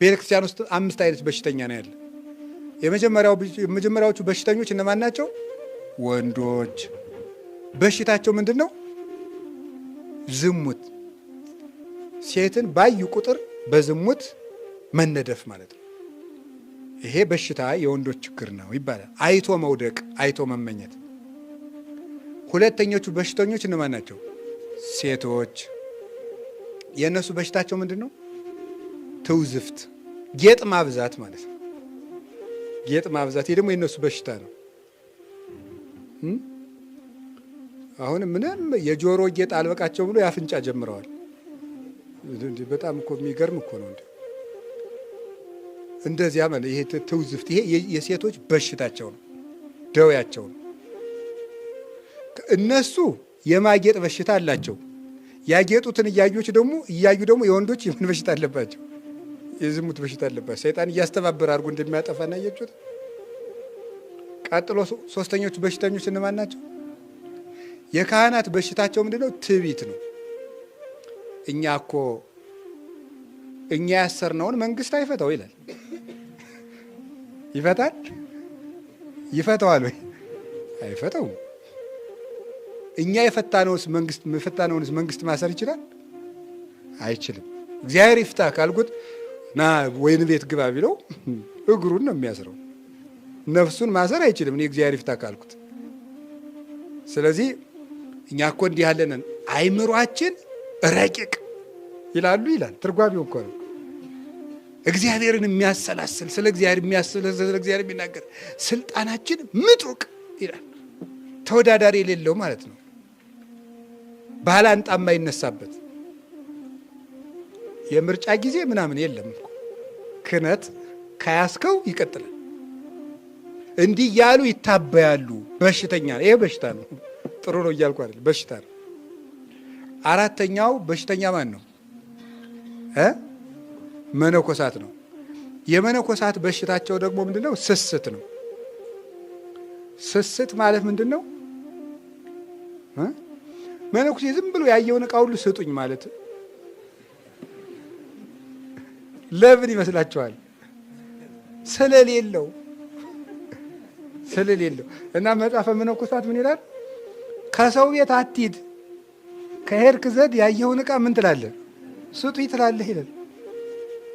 ቤተክርስቲያን ውስጥ 5 አይነት በሽተኛ ነው ያለ። የመጀመሪያዎቹ በሽተኞች እነማን ናቸው? ወንዶች። በሽታቸው ምንድነው? ዝሙት። ሴትን ባዩ ቁጥር በዝሙት መነደፍ ማለት ነው። ይሄ በሽታ የወንዶች ችግር ነው ይባላል። አይቶ መውደቅ፣ አይቶ መመኘት። ሁለተኞቹ በሽተኞች እነማን ናቸው? ሴቶች። የእነሱ በሽታቸው ምንድነው? ትውዝፍት፣ ጌጥ ማብዛት ማለት ነው። ጌጥ ማብዛት፣ ይሄ ደግሞ የእነሱ በሽታ ነው። አሁን ምንም የጆሮ ጌጥ አልበቃቸው ብሎ ያፍንጫ ጀምረዋል። በጣም እኮ የሚገርም እኮ ነው። እንደዚያ ማለት ይሄ ትውዝፍት፣ ይሄ የሴቶች በሽታቸው ነው፣ ደዌያቸው ነው። እነሱ የማጌጥ በሽታ አላቸው። ያጌጡትን እያዩ ደግሞ የወንዶች የምን በሽታ አለባቸው? የዝሙት በሽታ አለባቸው። ሰይጣን እያስተባበረ አድርጎ እንደሚያጠፋና እያዩት። ቀጥሎ ሶስተኞቹ በሽተኞች እነማን ናቸው? የካህናት በሽታቸው ምንድነው? ትዕቢት ነው። እኛ ያሰርነውን መንግስት አይፈታው ይላል። ይፈታል? ይፈታዋል ወይ? አይፈታውም። እኛ የፈታነውንስ መንግስት ማሰር ይችላል? አይችልም። እግዚአብሔር ይፍታ ካልኩት ና ወይን ቤት ግባ ቢለው እግሩን ነው የሚያስረው። ነፍሱን ማሰር አይችልም። እኔ እግዚአብሔር ይፍታ ካልኩት። ስለዚህ እኛ እኮ እንዲህ ያለንን አይምሯችን ረቂቅ ይላል። ትርጓሜው እኮ ነው። እግዚአብሔርን የሚያሰላስል ስለ እግዚአብሔር የሚናገር ስልጣናችን ምጡቅ ይላል። ተወዳዳሪ የሌለው ማለት ነው። ባላንጣ የማይነሳበት የምርጫ ጊዜ ምናምን የለም እኮ። ክህነት ከያዝከው ይቀጥላል። እንዲህ ያሉ ይታበያሉ። በሽተኛ ነው። ይሄ በሽታ ነው። ጥሩ ነው እያልኩ አይደል፣ በሽታ ነው። አራተኛው በሽተኛ ማን ነው? መነኮሳት ነው። የመነኮሳት በሽታቸው ደግሞ ምንድነው? ስስት ነው። ስስት ማለት ምንድነው? መነኩሴ ዝም ብሎ ያየውን ዕቃ ሁሉ ስጡኝ ማለት ለምን ይመስላችኋል? ስለሌለው እና መጽሐፈ መነኮሳት ምን ይላል? ከሰው ቤት አትሂድ፣ ከሄድክ ዘንድ ያየውን ዕቃ ምን ትላለህ? ስጡኝ ትላለህ ይላል።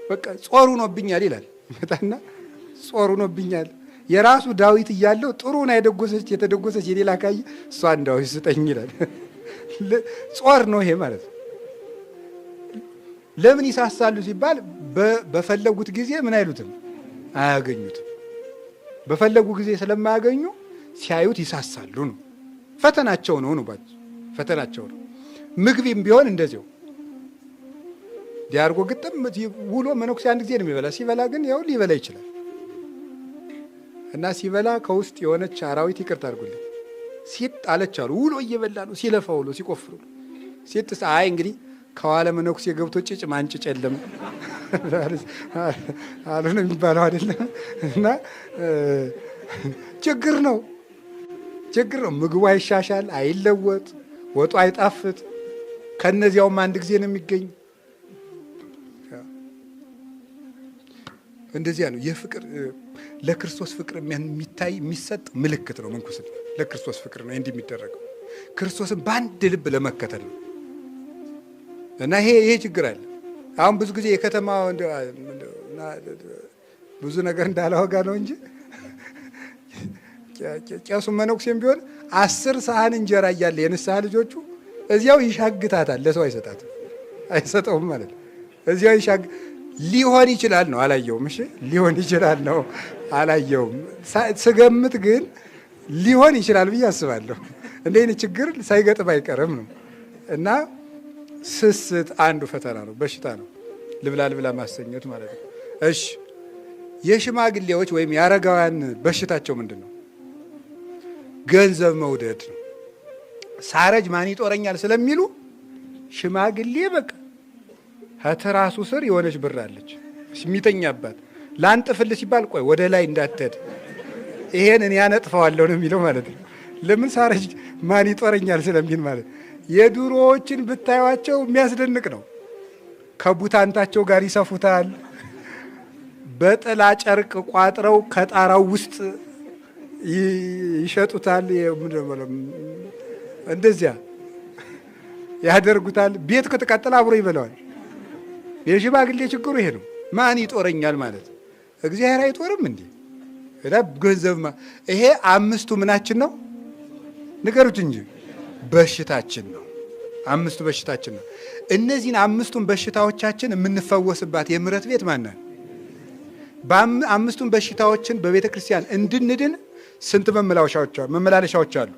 በቃ ጾር ሆኖብኛል ይላል። መጣና ጾር ሆኖብኛል። የራሱ ዳዊት እያለው ጥሩና የተደጎሰች የሌላ ካየ እሷን ዳዊት ስጠኝ ይላል። ጾር ነው ይሄ ማለት ነው። ለምን ይሳሳሉ ሲባል በፈለጉት ጊዜ ምን አይሉትም፣ አያገኙትም። በፈለጉ ጊዜ ስለማያገኙ ሲያዩት ይሳሳሉ ነው። ፈተናቸው ነው። ፈተናቸው ነው። ምግብም ቢሆን እንደዚያው ዲያርጎ ግጥም ውሎ መነኩሴ አንድ ጊዜ ነው የሚበላ። ሲበላ ግን ያው ሊበላ ይችላል እና ሲበላ ከውስጥ የሆነች አራዊት ይቅርታ አድርጉልኝ ሲጥ አለች አሉ። ውሎ እየበላ ነው ሲለፋ ውሎ ሲቆፍሩ ሲጥ አይ እንግዲህ ከኋላ መነኩሴ ገብቶ ጭጭ ማንጭጭ የለም አሉን የሚባለው አይደለም። እና ችግር ነው። ምግቡ አይሻሻል፣ አይለወጥ፣ ወጡ አይጣፍጥ። ከነዚያውም አንድ ጊዜ ነው የሚገኝ። እንደዚያ ነው የፍቅር ለክርስቶስ ፍቅር የሚሰጥ ምልክት ነው ምንኩስና። ለክርስቶስ ፍቅር ነው እንዲህ የሚደረገው፣ ክርስቶስን በአንድ ልብ ለመከተል ነው። እና ይሄ ችግር አለ። አሁን ብዙ ጊዜ የከተማ ብዙ ነገር እንዳላወጋ ነው እንጂ ቄሱ መነኩሴም ቢሆን 10 ሰሃን እንጀራ እያለ የንስሐ ልጆቹ እዚያው ይሻግታታል። ለሰው አይሰጠውም ማለት ነው። እዚያው ሊሆን ይችላል ነው አላየውም። እሺ ሊሆን ይችላል ነው አላየውም። ስገምት ግን ሊሆን ይችላል ብዬ አስባለሁ። እንደዚህ ችግር ሳይገጥም አይቀርም ነው። እና ስስት አንዱ ፈተና ነው፣ በሽታ ነው። ልብላ ማሰኘት ማለት ነው። እሺ የሽማግሌዎች ወይም የአረጋውያን በሽታቸው ምንድን ነው? ገንዘብ መውደድ ነው። ሳረጅ ማን ይጦረኛል ስለሚሉ ሽማግሌ በቃ ከትራሱ ስር የሆነች ብር አለች የሚተኛባት። ላንጥፍል ሲባል ቆይ ወደ ላይ እንዳትሄድ ይሄን እኔ ያነጥፈዋለሁ ነው የሚለው ማለት ነው። ለምን ሳረጅ ማን ይጦረኛል ስለሚል ማለት ነው። የድሮዎችን ብታዩቸው የሚያስደንቅ ነው። ከቡታንታቸው ጋር ይሰፉታል። በጥላ ጨርቅ ቋጥረው ከጣራው ውስጥ ይሸጡታል። እንደዚያ ያደርጉታል። ቤት ከተቃጠለ አብሮ ይበላዋል። የሽማግሌ ችግሩ ይሄ ነው። ማን ይጦረኛል ማለት እግዚአብሔር አይጦርም እንዴ? ገንዘብ ይሄ አምስቱ ምናችን ነው ንገሩት እንጂ በሽታችን ነው። አምስቱ በሽታችን ነው። እነዚህን አምስቱን በሽታዎቻችን የምንፈወስባት የምሕረት ቤት ማናት? በአምስቱን በሽታዎችን በቤተ ክርስቲያን እንድንድን ስንት መመላለሻዎች አሉ?